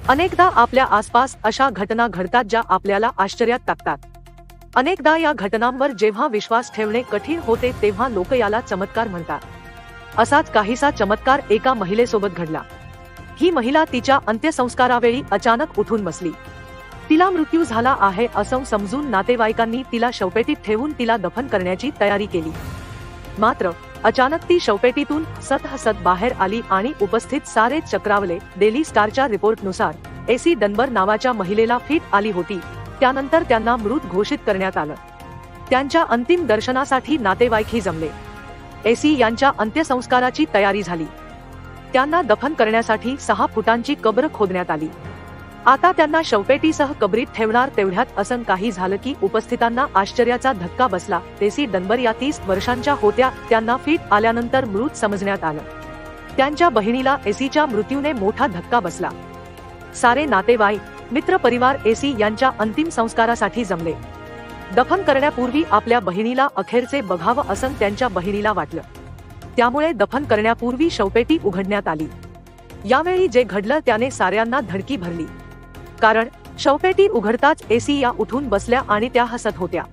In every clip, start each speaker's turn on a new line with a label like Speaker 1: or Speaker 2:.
Speaker 1: अनेकदा आपल्या आसपास अशा घटना घडतात ज्या आपल्याला आश्चर्यात टाकतात. अनेकदा या घटनांवर जेव्हा विश्वास ठेवणे कठीण होते तेव्हा लोक याला चमत्कार म्हणतात. असाच काहीसा चमत्कार एका महिलेसोबत घडला. ही महिला तिच्या अंत्यसंस्कारावेळी अचानक उठून बसली. तिला मृत्यू झाला आहे असं समजून नातेवाईकांनी तिला शवपेटीत ठेवून तिला दफन करण्याची तयारी केली. मात्र अचानक ती शवपेटीतून हसत बाहेर आली आणि उपस्थित सारे चक्रावले. डेली स्टारच्या रिपोर्टनुसार एसी डन्बर नावाच्या महिलेला फिट आली होती. त्यानंतर त्यांना मृत घोषित करण्यात आलं. त्यांच्या अंतिम दर्शनासाठी नातेवाईकही जमले. एसी यांच्या अंत्यसंस्काराची तयारी झाली. त्यांना दफन करण्यासाठी 6 फुटांची कबर खोदण्यात आली. आता त्यांना शवपेटीसह कबरीत ठेवणार. तेवढ्यात असं काही झालं की उपस्थितांना आश्चर्याचा धक्का बसला. एसी डन्बर या 30 वर्षांच्या होत्या. त्यांना फिट आल्यानंतर मृत समजण्यात आलं. त्यांच्या बहिणीला एसीच्या मृत्यूने मोठा धक्का बसला. सारे नातेवाईक, मित्र परिवार एसी यांच्या अंतिम संस्कारासाठी जमले. दफन करण्यापूर्वी आपल्या बहिणीला अखेरचे बघावं असं त्यांच्या बहिणीला वाटलं. त्यामुळे दफन करण्यापूर्वी शवपेटी उघडण्यात आली. यावेळी जे घडलं त्याने साऱ्यांना धडकी भरली. कारण शवपेटी उघडताच एसी या उठून बसल्या आणि त्या हसत होत्या.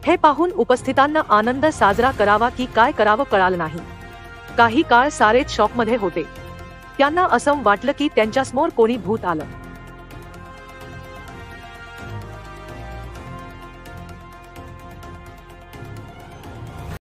Speaker 1: हे पाहून उपस्थितांना आनंद साजरा करावा की काय करावं कळालं नाही. काही काळ सारेच शॉकमध्ये होते. त्यांना असं वाटलं की त्यांच्यासमोर कोणी भूत आलं.